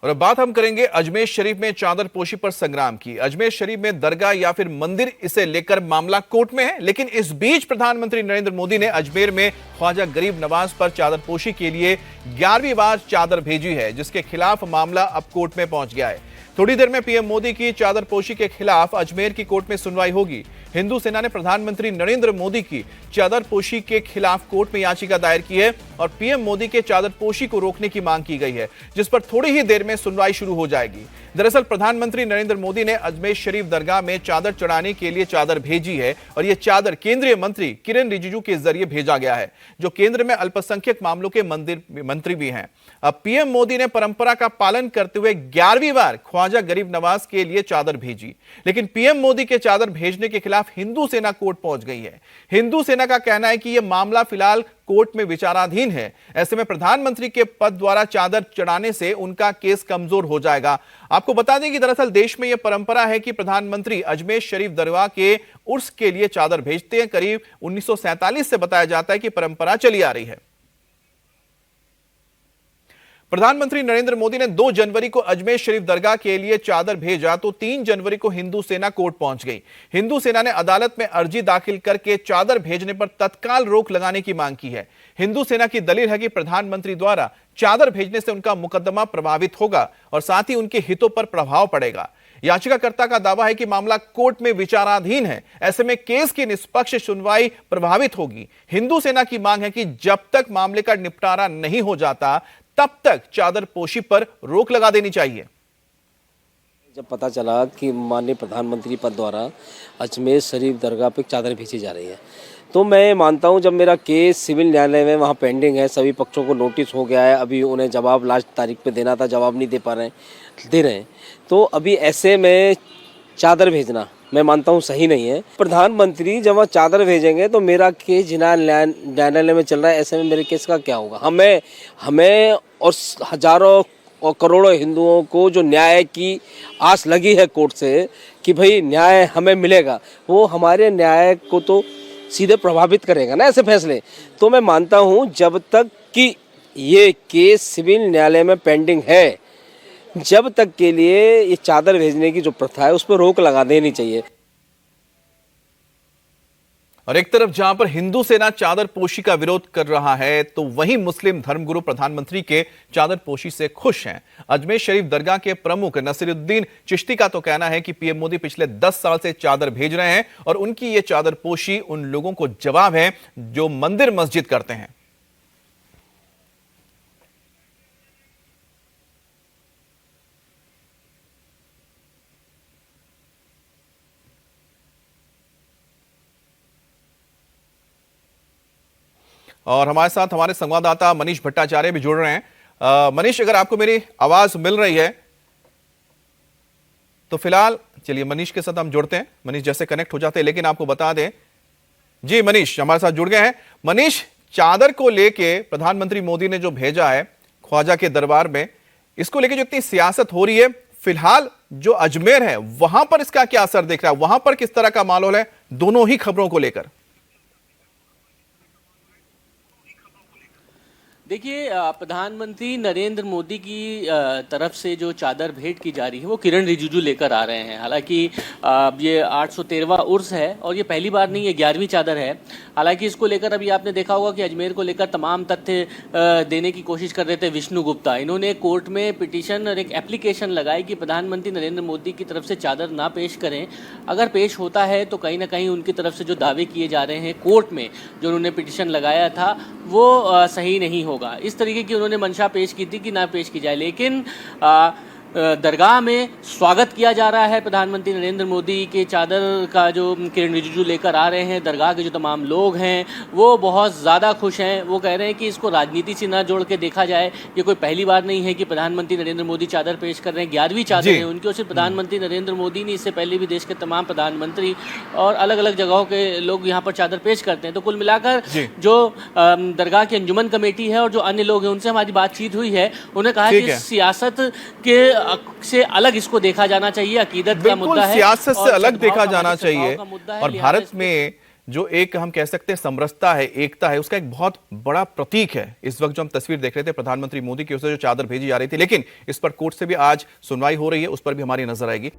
और अब बात हम करेंगे अजमेर शरीफ में चादर पोशी पर संग्राम की। अजमेर शरीफ में दरगाह या फिर मंदिर, इसे लेकर मामला कोर्ट में है, लेकिन इस बीच प्रधानमंत्री नरेंद्र मोदी ने अजमेर में ख्वाजा गरीब नवाज पर चादर पोशी के लिए 11वीं बार चादर भेजी है, जिसके खिलाफ मामला अब कोर्ट में पहुंच गया है। थोड़ी देर में पीएम मोदी की चादर पोशी के खिलाफ अजमेर की कोर्ट में सुनवाई होगी। हिंदू सेना ने प्रधानमंत्री नरेंद्र मोदी की चादर पोशी के खिलाफ कोर्ट में याचिका दायर की है और पीएम मोदी के चादर पोशी को रोकने की मांग की गई है, जिस पर थोड़ी ही देर में सुनवाई शुरू हो जाएगी। दरअसल प्रधानमंत्री नरेंद्र मोदी ने अजमेर शरीफ दरगाह में चादर चढ़ाने के लिए चादर भेजी है और यह चादर केंद्रीय मंत्री किरेन रिजिजू के जरिए भेजा गया है, जो केंद्र में अल्पसंख्यक मामलों के मंत्री भी हैं। अब पीएम मोदी ने परंपरा का पालन करते हुए 11वीं बार ख्वाजा गरीब नवाज के लिए चादर भेजी, लेकिन पीएम मोदी के चादर भेजने के खिलाफ हिंदू सेना कोर्ट पहुंच गई है। हिंदू सेना का कहना है कि यह मामला फिलहाल कोर्ट में विचाराधीन है। ऐसे में प्रधानमंत्री के पद द्वारा चादर चढ़ाने से उनका केस कमजोर हो जाएगा। आपको बता दें कि दरअसल देश में यह परंपरा है कि प्रधानमंत्री अजमेर शरीफ दरगाह के उर्स के लिए चादर भेजते हैं। करीब 1947 से बताया जाता है कि परंपरा चली आ रही है। प्रधानमंत्री नरेंद्र मोदी ने 2 जनवरी को अजमेर शरीफ दरगाह के लिए चादर भेजा तो 3 जनवरी को हिंदू सेना कोर्ट पहुंच गई। हिंदू सेना ने अदालत में अर्जी दाखिल करके चादर भेजने पर तत्काल रोक लगाने की मांग की है। हिंदू सेना की दलील है कि प्रधानमंत्री द्वारा चादर भेजने से उनका मुकदमा प्रभावित होगा और साथ ही उनके हितों पर प्रभाव पड़ेगा। याचिकाकर्ता का दावा है कि मामला कोर्ट में विचाराधीन है, ऐसे में केस की निष्पक्ष सुनवाई प्रभावित होगी। हिंदू सेना की मांग है कि जब तक मामले का निपटारा नहीं हो जाता तब तक चादर पोशी पर रोक लगा देनी चाहिए। जब पता चला कि माननीय प्रधानमंत्री पद द्वारा अजमेर शरीफ दरगाह पर चादर भेजी जा रही है, तो मैं मानता हूं जब मेरा केस सिविल न्यायालय में वहां पेंडिंग है, सभी पक्षों को नोटिस हो गया है, अभी उन्हें जवाब लास्ट तारीख पे देना था, जवाब नहीं दे रहे हैं, तो अभी ऐसे में चादर भेजना मैं मानता हूं सही नहीं है। प्रधानमंत्री जब वहाँ चादर भेजेंगे तो मेरा केस न्यायालय में चल रहा है, ऐसे में मेरे केस का क्या होगा। हमें और हजारों और करोड़ों हिंदुओं को जो न्याय की आस लगी है कोर्ट से कि भाई न्याय हमें मिलेगा, वो हमारे न्याय को तो सीधे प्रभावित करेगा ना ऐसे फैसले। तो मैं मानता हूं जब तक कि ये केस सिविल न्यायालय में पेंडिंग है, जब तक के लिए ये चादर भेजने की जो प्रथा है उस पर रोक लगा देनी चाहिए। और एक तरफ जहां पर हिंदू सेना चादर पोशी का विरोध कर रहा है, तो वहीं मुस्लिम धर्मगुरु प्रधानमंत्री के चादर पोशी से खुश हैं। अजमेर शरीफ दरगाह के प्रमुख नसीरुद्दीन चिश्ती का तो कहना है कि पीएम मोदी पिछले 10 साल से चादर भेज रहे हैं और उनकी ये चादर पोशी उन लोगों को जवाब है जो मंदिर मस्जिद करते हैं। और हमारे साथ हमारे संवाददाता मनीष भट्टाचार्य भी जुड़ रहे हैं। मनीष, अगर आपको मेरी आवाज मिल रही है तो फिलहाल चलिए मनीष के साथ हम जुड़ते हैं। मनीष जैसे कनेक्ट हो जाते हैं, लेकिन आपको बता दें, जी मनीष हमारे साथ जुड़ गए हैं। मनीष, चादर को लेके प्रधानमंत्री मोदी ने जो भेजा है ख्वाजा के दरबार में, इसको लेके जो इतनी सियासत हो रही है, फिलहाल जो अजमेर है वहां पर इसका क्या असर दिख रहा है, वहां पर किस तरह का माहौल है दोनों ही खबरों को लेकर? देखिए, प्रधानमंत्री नरेंद्र मोदी की तरफ से जो चादर भेंट की जा रही है वो किरेन रिजिजू लेकर आ रहे हैं। हालांकि ये 813वां उर्स है और ये पहली बार नहीं, ये 11वीं चादर है। हालांकि इसको लेकर अभी आपने देखा होगा कि अजमेर को लेकर तमाम तथ्य देने की कोशिश कर रहे थे विष्णु गुप्ता। इन्होंने कोर्ट में पिटीशन और एक एप्लीकेशन लगाई कि प्रधानमंत्री नरेंद्र मोदी की तरफ से चादर ना पेश करें। अगर पेश होता है तो कहीं ना कहीं उनकी तरफ से जो दावे किए जा रहे हैं कोर्ट में, जो उन्होंने पिटीशन लगाया था, वो सही नहीं होगा। इस तरीके की उन्होंने मंशा पेश की थी कि ना पेश की जाए, लेकिन दरगाह में स्वागत किया जा रहा है प्रधानमंत्री नरेंद्र मोदी के चादर का, जो किरेन रिजिजू लेकर आ रहे हैं। दरगाह के जो तमाम लोग हैं वो बहुत ज़्यादा खुश हैं। वो कह रहे हैं कि इसको राजनीति से ना जोड़ के देखा जाए। ये कोई पहली बार नहीं है कि प्रधानमंत्री नरेंद्र मोदी चादर पेश कर रहे हैं। 11वीं चादर है उनकी, और सिर्फ प्रधानमंत्री नरेंद्र मोदी नहीं, इससे पहले भी देश के तमाम प्रधानमंत्री और अलग अलग जगहों के लोग यहाँ पर चादर पेश करते हैं। तो कुल मिलाकर जो दरगाह की अंजुमन कमेटी है और जो अन्य लोग हैं उनसे हमारी बातचीत हुई है, उन्होंने कहा कि सियासत के से अलग इसको देखा जाना चाहिए, अकीदत का मुद्दा है, सियासत से अलग देखा जाना चाहिए। और भारत में जो एक हम कह सकते हैं समरसता है, एकता है, उसका एक बहुत बड़ा प्रतीक है। इस वक्त जो हम तस्वीर देख रहे थे प्रधानमंत्री मोदी की ओर से जो चादर भेजी जा रही थी, लेकिन इस पर कोर्ट से भी आज सुनवाई हो रही है, उस पर भी हमारी नजर आएगी।